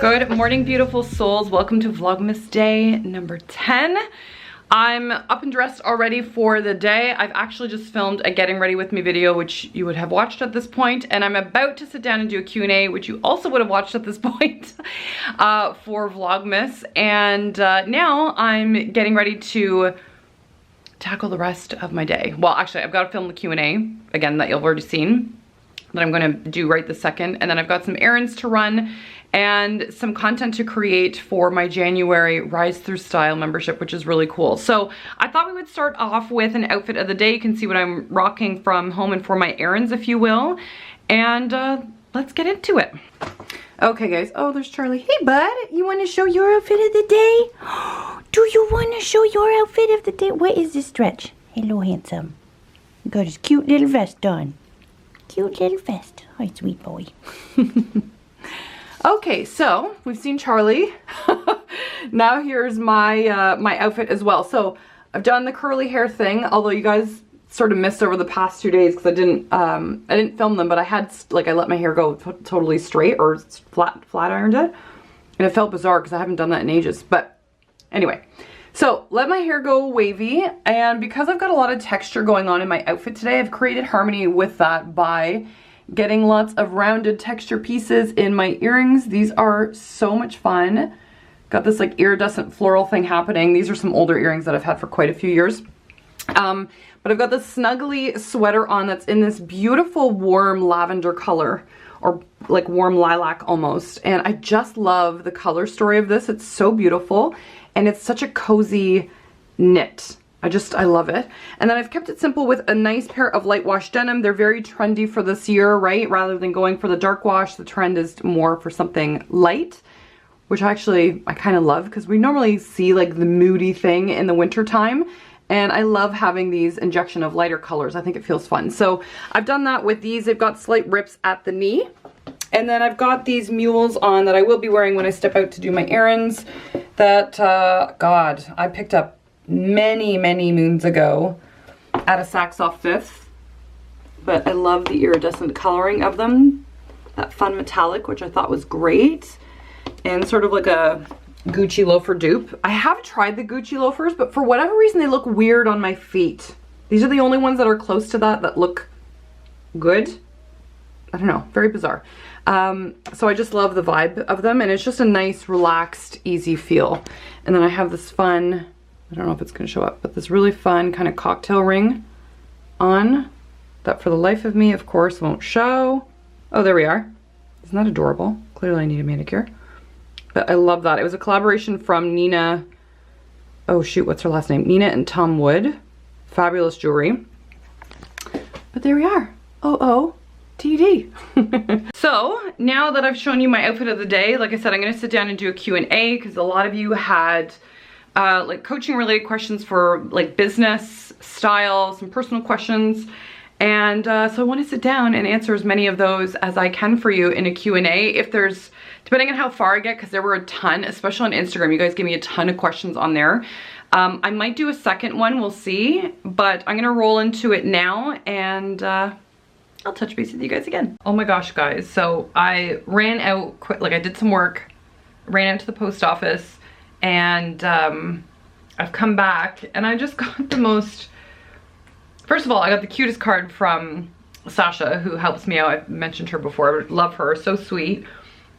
Good morning, beautiful souls. Welcome to Vlogmas day number 10. I'm up and dressed already for the day. I've actually just filmed a getting ready with me video, which you would have watched at this point, and I'm about to sit down and do a Q&A, which you also would have watched at this point for Vlogmas. And now I'm getting ready to tackle the rest of my day. Well, actually, I've got to film the Q&A, again, that you've already seen, that I'm gonna do right this second. And then I've got some errands to run and some content to create for my January Rise Through Style membership, which is really cool. So I thought we would start off with an outfit of the day. You can see what I'm rocking from home and for my errands, if you will. And let's get into it. Okay, guys. Oh, there's Charlie. Hey, bud. You want to show your outfit of the day? Do you want to show your outfit of the day? What is this stretch? Hello, handsome. You got his cute little vest on. Cute little vest. Hi, sweet boy. Okay, so we've seen Charlie. Now here's my my outfit as well. So I've done the curly hair thing, although you guys sort of missed over the past 2 days because I didn't film them, but I had I let my hair go totally straight or flat ironed it, and it felt bizarre because I haven't done that in ages. But anyway, so let my hair go wavy, and because I've got a lot of texture going on in my outfit today, I've created harmony with that by getting lots of rounded texture pieces in my earrings. These are so much fun. Got this like iridescent floral thing happening. These are some older earrings that I've had for quite a few years. But I've got this snuggly sweater on that's in this beautiful warm lavender color, or like warm lilac almost. And I just love the color story of this. It's so beautiful, and it's such a cozy knit. I love it. And then I've kept it simple with a nice pair of light wash denim. They're very trendy for this year, right? Rather than going for the dark wash, the trend is more for something light, which I kind of love because we normally see like the moody thing in the winter time. And I love having these injection of lighter colors. I think it feels fun. So I've done that with these. They've got slight rips at the knee. And then I've got these mules on that I will be wearing when I step out to do my errands that, God, I picked up many moons ago at a Saks off 5th. But I love the iridescent coloring of them. That fun metallic, which I thought was great. And sort of like a Gucci loafer dupe. I have tried the Gucci loafers, but for whatever reason they look weird on my feet. These are the only ones that are close to that look good. I don't know, very bizarre. So I just love the vibe of them, and it's just a nice, relaxed, easy feel. And then I have this fun, I don't know if it's gonna show up, but this really fun kind of cocktail ring on that for the life of me, of course, won't show. Oh, there we are. Isn't that adorable? Clearly I need a manicure. But I love that. It was a collaboration from Nina, oh shoot, what's her last name? Nina and Tom Wood. Fabulous jewelry. But there we are. Oh, TD. So now that I've shown you my outfit of the day, like I said, I'm gonna sit down and do a Q&A because a lot of you had like coaching related questions for like business style, some personal questions. And so I want to sit down and answer as many of those as I can for you in a Q&A. If there's, depending on how far I get, because there were a ton, especially on Instagram, you guys gave me a ton of questions on there. I might do a second one, we'll see, but I'm gonna roll into it now, and I'll touch base with you guys again. Oh my gosh, guys, so I ran out quick, like I did some work, ran out to the post office, and I've come back, and I just got the most, first of all, I got the cutest card from Sasha, who helps me out. I've mentioned her before, but love her, so sweet.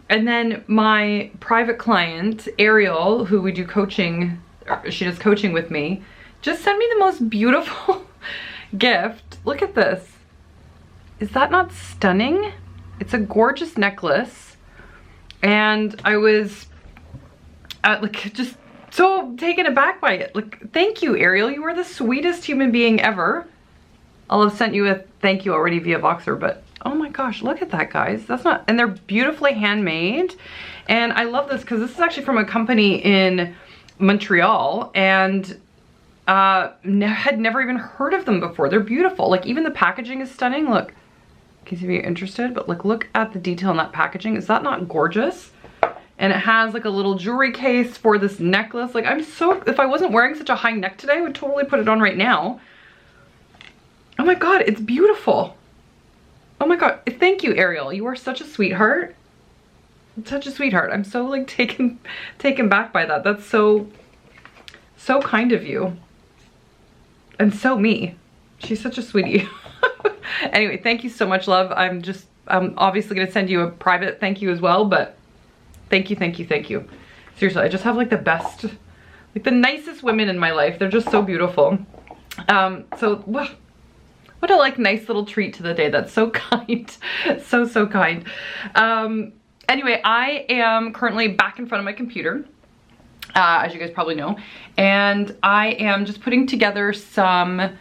And then my private client, Ariel, who we do coaching, she does coaching with me, just sent me the most beautiful gift. Look at this. Is that not stunning? It's a gorgeous necklace, and I was like just so taken aback by it. Like, thank you, Ariel. You are the sweetest human being ever. I'll have sent you a thank you already via Voxer, but oh my gosh, look at that, guys. That's not, and they're beautifully handmade. And I love this because this is actually from a company in Montreal, and had never even heard of them before. They're beautiful. Like, even the packaging is stunning. Look, in case you're interested, but like, look at the detail in that packaging. Is that not gorgeous? And it has like a little jewelry case for this necklace. Like, I'm so, if I wasn't wearing such a high neck today, I would totally put it on right now. Oh my God, it's beautiful. Oh my God, thank you, Ariel. You are such a sweetheart. such a sweetheart. I'm so like taken back by that. That's so kind of you. And so me. She's such a sweetie. Anyway, thank you so much, love. I'm obviously gonna send you a private thank you as well, but thank you, thank you, thank you. Seriously, I just have like the best, like the nicest women in my life. They're just so beautiful. So what a like nice little treat to the day. That's so kind. So kind. Anyway, I am currently back in front of my computer, as you guys probably know, and I am just putting together some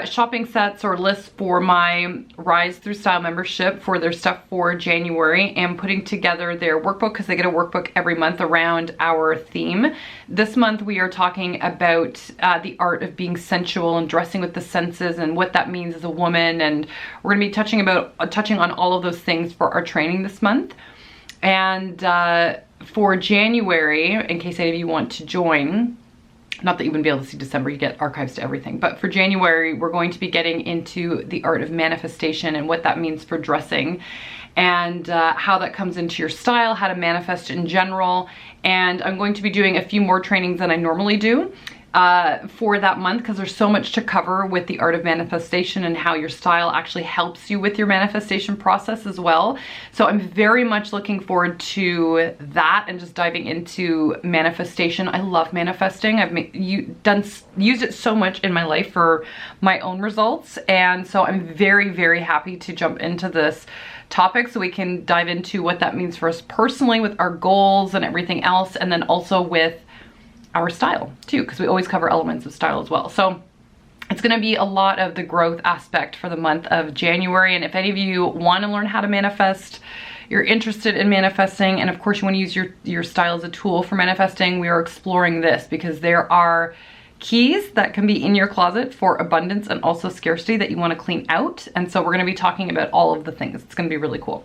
shopping sets or lists for my Rise Through Style membership for their stuff for January, and putting together their workbook because they get a workbook every month around our theme. This month we are talking about the art of being sensual and dressing with the senses and what that means as a woman, and we're going to be touching on all of those things for our training this month. And for January, in case any of you want to join, not that you wouldn't be able to see December, you get archives to everything, but for January, we're going to be getting into the art of manifestation and what that means for dressing, and how that comes into your style, how to manifest in general. And I'm going to be doing a few more trainings than I normally do for that month, because there's so much to cover with the art of manifestation and how your style actually helps you with your manifestation process as well. So I'm very much looking forward to that and just diving into manifestation. I love manifesting. I've used it so much in my life for my own results, and so I'm very, very happy to jump into this topic so we can dive into what that means for us personally with our goals and everything else, and then also with our style too, because we always cover elements of style as well. So it's going to be a lot of the growth aspect for the month of January. And if any of you want to learn how to manifest, you're interested in manifesting, and of course you want to use your style as a tool for manifesting, we are exploring this because there are keys that can be in your closet for abundance and also scarcity that you want to clean out. And so we're going to be talking about all of the things. It's going to be really cool.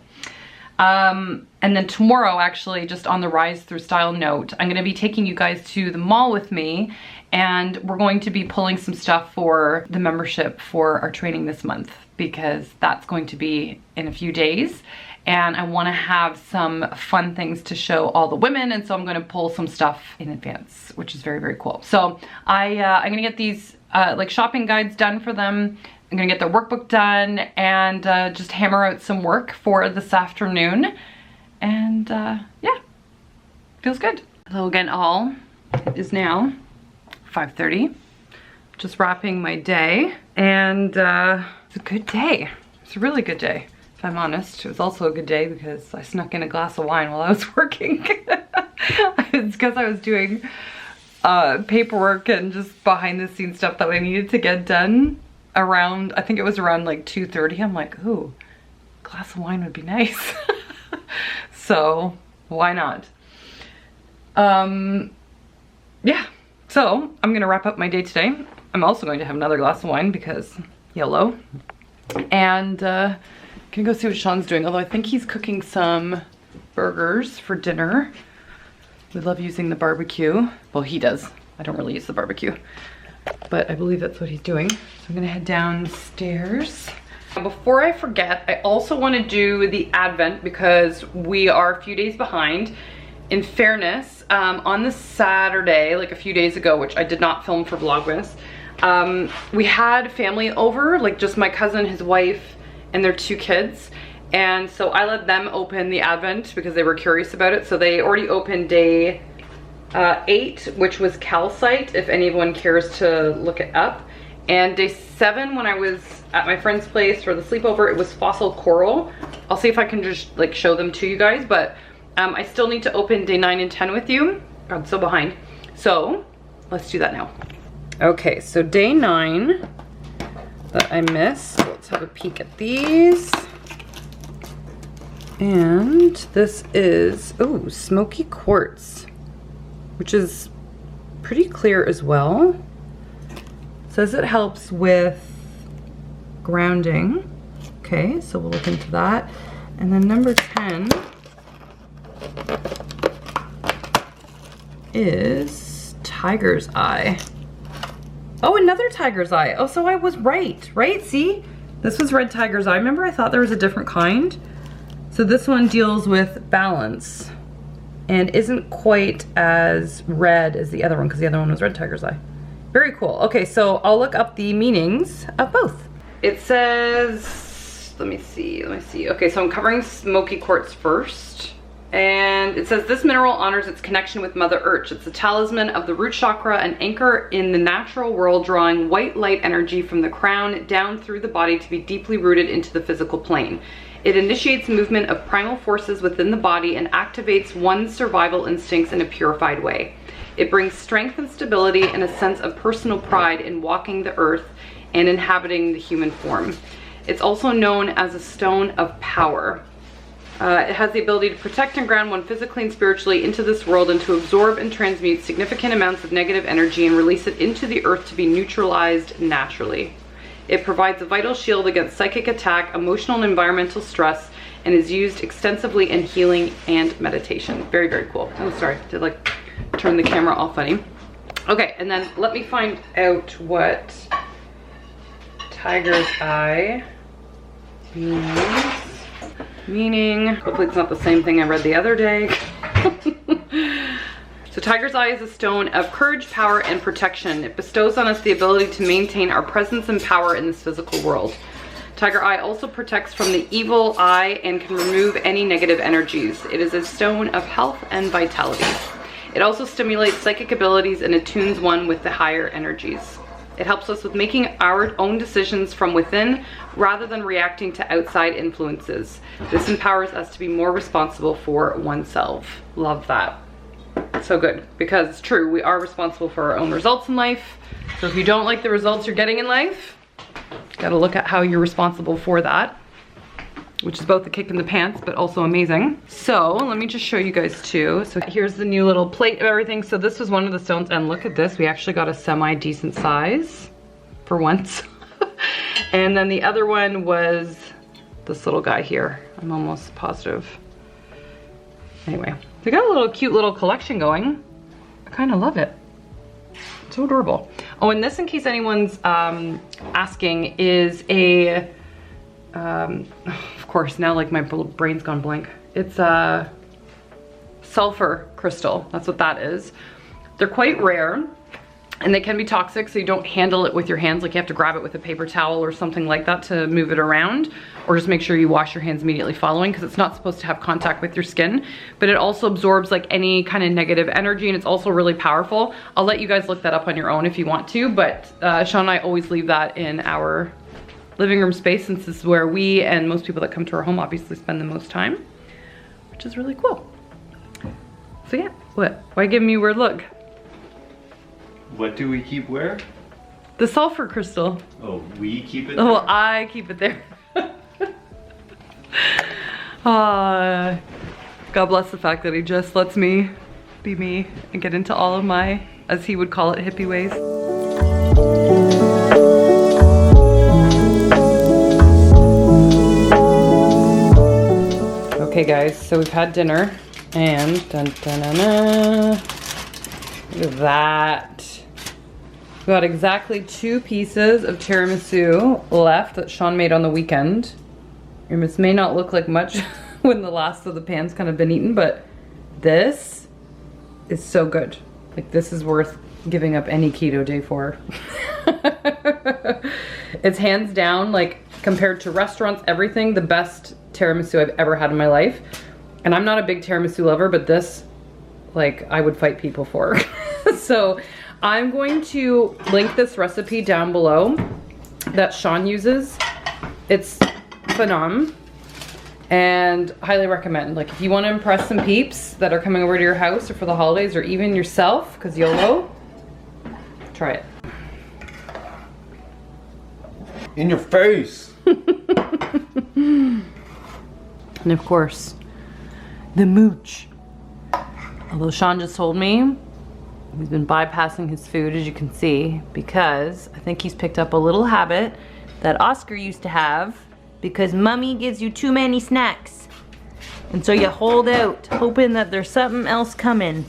And then tomorrow, actually, just on the Rise Through Style note, I'm going to be taking you guys to the mall with me, and we're going to be pulling some stuff for the membership for our training this month, because that's going to be in a few days, and I want to have some fun things to show all the women, and so I'm going to pull some stuff in advance, which is very, very cool. So I'm going to get these like shopping guides done for them. I'm gonna get their workbook done and just hammer out some work for this afternoon. And yeah, feels good. Hello again all. It is now 5:30. Just wrapping my day, and it's a good day. It's a really good day, if I'm honest. It was also a good day because I snuck in a glass of wine while I was working. It's because I was doing paperwork and just behind the scenes stuff that I needed to get done around, I think it was around like 2:30. I'm like, ooh, a glass of wine would be nice. So why not? Yeah, so I'm gonna wrap up my day today. I'm also going to have another glass of wine because yellow, and gonna go see what Sean's doing, although I think he's cooking some burgers for dinner. We love using the barbecue. Well, he does. I don't really use the barbecue, but I believe that's what he's doing. So I'm gonna head downstairs. Before I forget, I also want to do the Advent because we are a few days behind. In fairness, on the Saturday, like a few days ago, which I did not film for Vlogmas, we had family over, like just my cousin, his wife, and their 2 kids. And so I let them open the Advent because they were curious about it. So they already opened day 8, which was calcite, if anyone cares to look it up. And day 7, when I was at my friend's place for the sleepover, it was fossil coral. I'll see if I can just like show them to you guys, but I still need to open day 9 and 10 with you. I'm so behind. So let's do that now. Okay, so day 9 that I missed. Let's have a peek at these. And this is, oh, smoky quartz, which is pretty clear as well. Says it helps with grounding. Okay, so we'll look into that. And then number 10 is tiger's eye. Oh, another tiger's eye. Oh, so I was right? See? This was red tiger's eye. Remember I thought there was a different kind? So this one deals with balance and isn't quite as red as the other one because the other one was red tiger's eye. Very cool. Okay, so I'll look up the meanings of both. It says, let me see. Okay, so I'm covering smoky quartz first. And it says, this mineral honors its connection with Mother Earth. It's a talisman of the root chakra, an anchor in the natural world, drawing white light energy from the crown down through the body to be deeply rooted into the physical plane. It initiates movement of primal forces within the body and activates one's survival instincts in a purified way. It brings strength and stability and a sense of personal pride in walking the earth and inhabiting the human form. It's also known as a stone of power. It has the ability to protect and ground one physically and spiritually into this world and to absorb and transmute significant amounts of negative energy and release it into the earth to be neutralized naturally. It provides a vital shield against psychic attack, emotional and environmental stress, and is used extensively in healing and meditation. Very, very cool. Oh, sorry, did like turn the camera all funny. Okay, and then let me find out what tiger's eye means. Meaning, hopefully it's not the same thing I read the other day. So tiger's eye is a stone of courage, power, and protection. It bestows on us the ability to maintain our presence and power in this physical world. Tiger eye also protects from the evil eye and can remove any negative energies. It is a stone of health and vitality. It also stimulates psychic abilities and attunes one with the higher energies. It helps us with making our own decisions from within rather than reacting to outside influences. This empowers us to be more responsible for oneself. Love that. So good, because it's true, we are responsible for our own results in life. So if you don't like the results you're getting in life, you gotta look at how you're responsible for that, which is both a kick in the pants, but also amazing. So let me just show you guys too. So here's the new little plate of everything. So this was one of the stones, and look at this. We actually got a semi-decent size for once. And then the other one was this little guy here. I'm almost positive. Anyway, they got a little cute little collection going. I kind of love it. It's so adorable. Oh, and this, in case anyone's asking, is a, of course, now like my brain's gone blank. It's a sulfur crystal. That's what that is. They're quite rare and they can be toxic, so you don't handle it with your hands. Like you have to grab it with a paper towel or something like that to move it around, or just make sure you wash your hands immediately following, because it's not supposed to have contact with your skin. But it also absorbs like any kind of negative energy, and it's also really powerful. I'll let you guys look that up on your own if you want to, but Sean and I always leave that in our living room space, since this is where we and most people that come to our home obviously spend the most time, which is really cool. So yeah, what? Why give me a weird look? What do we keep where? The sulfur crystal. Oh, we keep it there? Oh, I keep it there. God bless the fact that he just lets me be me and get into all of my, as he would call it, hippie ways. Okay guys, so we've had dinner and dun, dun, dun, dun. Look at that. We got exactly 2 pieces of tiramisu left that Sean made on the weekend. This may not look like much when the last of the pan's kind of been eaten, but this is so good. Like, this is worth giving up any keto day for. It's hands down, like, compared to restaurants, everything, the best tiramisu I've ever had in my life. And I'm not a big tiramisu lover, but this, like, I would fight people for. So I'm going to link this recipe down below that Sean uses. It's phenomenal and highly recommend. Like, if you want to impress some peeps that are coming over to your house or for the holidays, or even yourself, because YOLO, try it. In your face. And of course, the mooch. Although Sean just told me he's been bypassing his food, as you can see, because I think he's picked up a little habit that Oscar used to have, because mommy gives you too many snacks. And so you hold out, hoping that there's something else coming.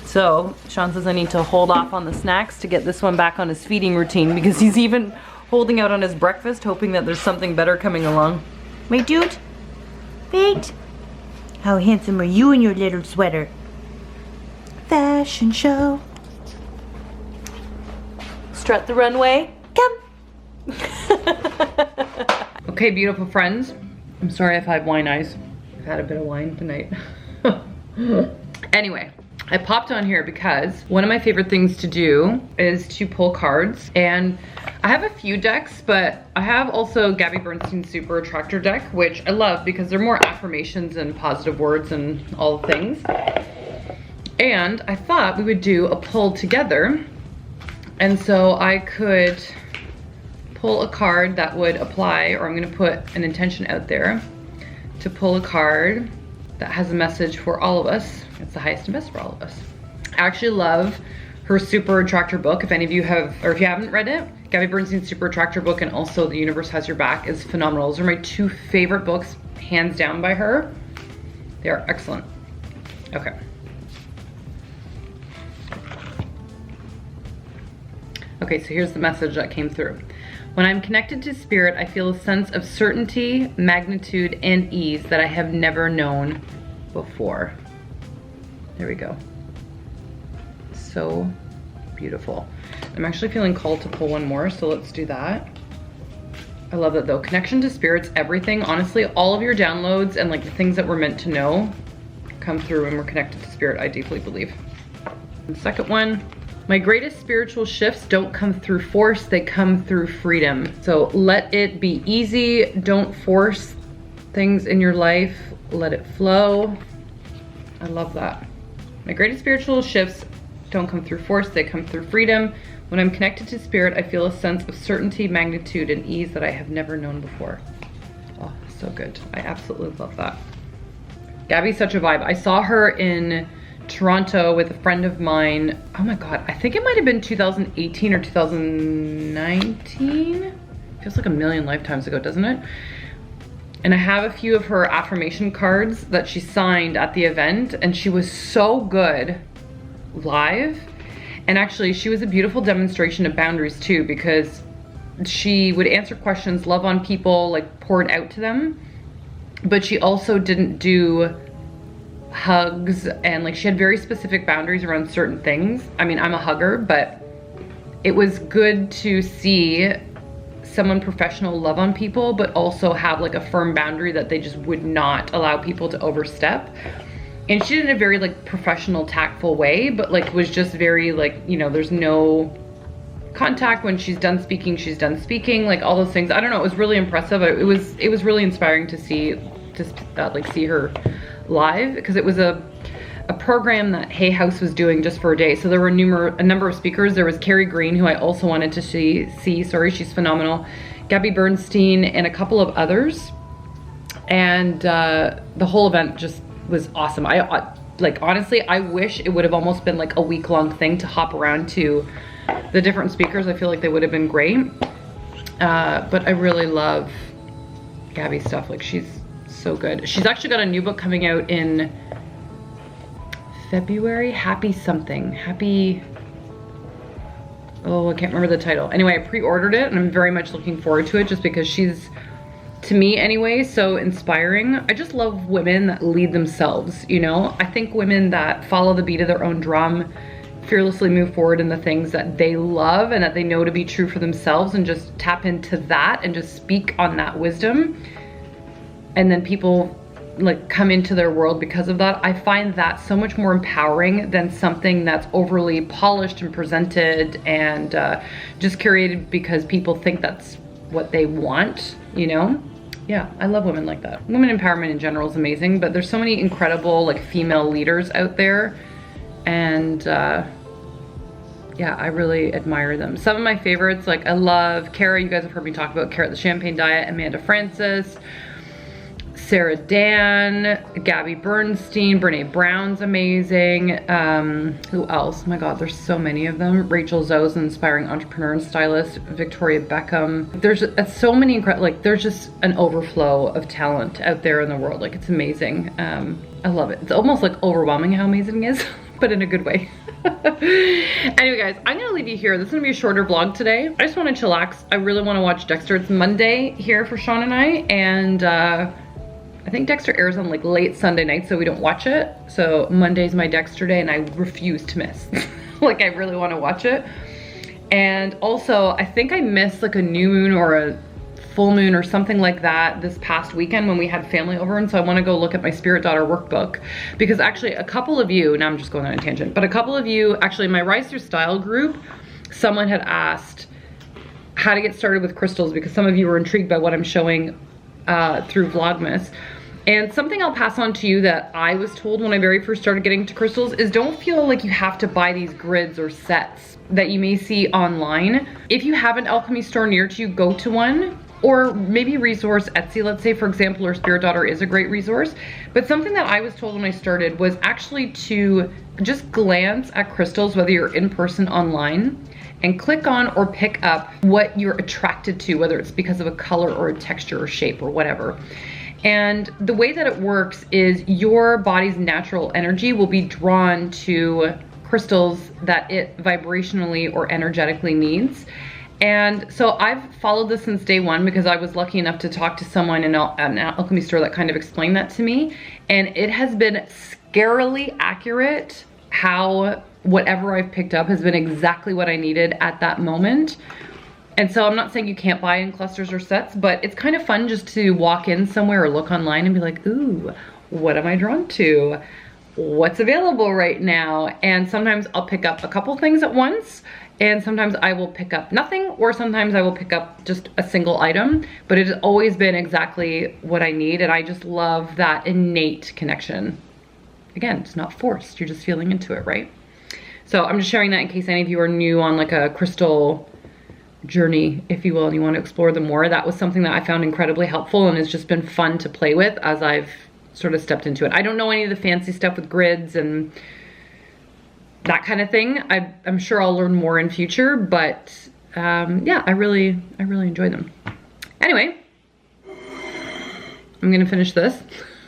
So Sean says I need to hold off on the snacks to get this one back on his feeding routine, because he's even holding out on his breakfast, hoping that there's something better coming along. Wait, dude. Right? How handsome are you in your little sweater? Fashion show. Strut the runway. Come. Okay, beautiful friends. I'm sorry if I have wine eyes. I've had a bit of wine tonight. Anyway, I popped on here because one of my favorite things to do is to pull cards. And I have a few decks, but I have also Gabby Bernstein's Super Attractor deck, which I love because they're more affirmations and positive words and all the things. And I thought we would do a pull together. And so I could pull a card that would apply, or I'm gonna put an intention out there to pull a card that has a message for all of us. It's the highest and best for all of us. I actually love her Super Attractor book. If any of you have, or if you haven't read it, Gabby Bernstein's Super Attractor book and also The Universe Has Your Back is phenomenal. Those are my two favorite books, hands down by her. They are excellent. Okay. Okay, so here's the message that came through. When I'm connected to spirit, I feel a sense of certainty, magnitude, and ease that I have never known before. There we go. So beautiful. I'm actually feeling called to pull one more, so let's do that. I love that though. Connection to spirit's everything. Honestly, all of your downloads and like the things that we're meant to know come through when we're connected to spirit, I deeply believe. And the second one, my greatest spiritual shifts don't come through force, they come through freedom. So let it be easy. Don't force things in your life. Let it flow. I love that. My greatest spiritual shifts don't come through force, they come through freedom. When I'm connected to spirit, I feel a sense of certainty, magnitude, and ease that I have never known before. Oh, so good. I absolutely love that. Gabby's such a vibe. I saw her in Toronto with a friend of mine. Oh my God, I think it might have been 2018 or 2019. Feels like a million lifetimes ago, doesn't it? And I have a few of her affirmation cards that she signed at the event, and she was so good live. And actually, she was a beautiful demonstration of boundaries too, because she would answer questions, love on people, like poured out to them. But she also didn't do hugs, and like she had very specific boundaries around certain things. I mean, I'm a hugger, but it was good to see someone professional love on people, but also have like a firm boundary that they just would not allow people to overstep. And she did it in a very like professional, tactful way, but like was just very like, you know, there's no contact when she's done speaking, like all those things. I don't know, it was really impressive. It was really inspiring to see, like see her live, because it was a program that Hay House was doing just for a day. So there were a number of speakers. There was Carrie Green, who I also wanted to see, sorry, she's phenomenal. Gabby Bernstein and a couple of others. And the whole event just was awesome. Like honestly, I wish it would have almost been like a week-long thing to hop around to the different speakers. I feel like they would have been great. But I really love Gabby's stuff. Like she's so good. She's actually got a new book coming out in February. Happy something. Oh, I can't remember the title. Anyway, I pre-ordered it and I'm very much looking forward to it, just because she's, to me anyway, so inspiring. I just love women that lead themselves, you know? I think women that follow the beat of their own drum, fearlessly move forward in the things that they love and that they know to be true for themselves, and just tap into that and just speak on that wisdom. And then people like come into their world because of that. I find that so much more empowering than something that's overly polished and presented and just curated because people think that's what they want, you know? Yeah, I love women like that. Women empowerment in general is amazing, but there's so many incredible like female leaders out there, and yeah, I really admire them. Some of my favorites, like I love Kara, you guys have heard me talk about Kara the Champagne Diet, Amanda Francis, Sarah Dan, Gabby Bernstein, Brene Brown's amazing. Who else? Oh my God, there's so many of them. Rachel Zoe's an inspiring entrepreneur and stylist. Victoria Beckham. There's so many incredible, like there's just an overflow of talent out there in the world. Like it's amazing. I love it. It's almost like overwhelming how amazing it is, but in a good way. Anyway guys, I'm gonna leave you here. This is gonna be a shorter vlog today. I just want to chillax. I really want to watch Dexter. It's Monday here for Sean and I, and I think Dexter airs on like late Sunday night, so we don't watch it. So Monday's my Dexter day and I refuse to miss. Like I really want to watch it. And also I think I missed like a new moon or a full moon or something like that this past weekend when we had family over, and so I want to go look at my Spirit Daughter workbook, because actually a couple of you, now I'm just going on a tangent, but a couple of you, actually in my Rise Through Style group, someone had asked how to get started with crystals, because some of you were intrigued by what I'm showing through Vlogmas. And something I'll pass on to you that I was told when I very first started getting into crystals is don't feel like you have to buy these grids or sets that you may see online. If you have an alchemy store near to you, go to one. Or maybe resource Etsy, let's say, for example, or Spirit Daughter is a great resource. But something that I was told when I started was actually to just glance at crystals, whether you're in person, online, and click on or pick up what you're attracted to, whether it's because of a color or a texture or shape or whatever. And the way that it works is your body's natural energy will be drawn to crystals that it vibrationally or energetically needs. And so I've followed this since day one, because I was lucky enough to talk to someone in an alchemy store that kind of explained that to me. And it has been scarily accurate how whatever I've picked up has been exactly what I needed at that moment. And so I'm not saying you can't buy in clusters or sets, but it's kind of fun just to walk in somewhere or look online and be like, ooh, what am I drawn to? What's available right now? And sometimes I'll pick up a couple things at once, and sometimes I will pick up nothing, or sometimes I will pick up just a single item, but it has always been exactly what I need, and I just love that innate connection. Again, it's not forced, you're just feeling into it, right? So I'm just sharing that in case any of you are new on like a crystal journey, if you will, and you want to explore them more. That was something that I found incredibly helpful, and it's just been fun to play with as I've sort of stepped into it. I don't know any of the fancy stuff with grids and that kind of thing. I'm sure I'll learn more in future, but yeah, I really enjoy them. Anyway, I'm gonna finish this.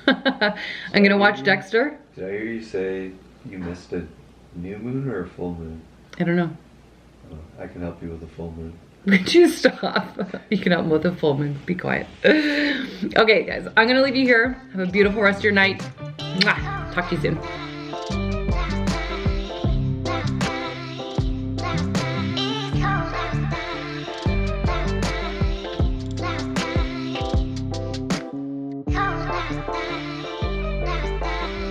I'm gonna watch Dexter. Did I hear you say you missed a new moon or a full moon? I don't know. Oh, I can help you with a full moon. Would you stop? You can help me with a full moon. Be quiet. Okay, guys, I'm gonna leave you here. Have a beautiful rest of your night. Mwah. Talk to you soon.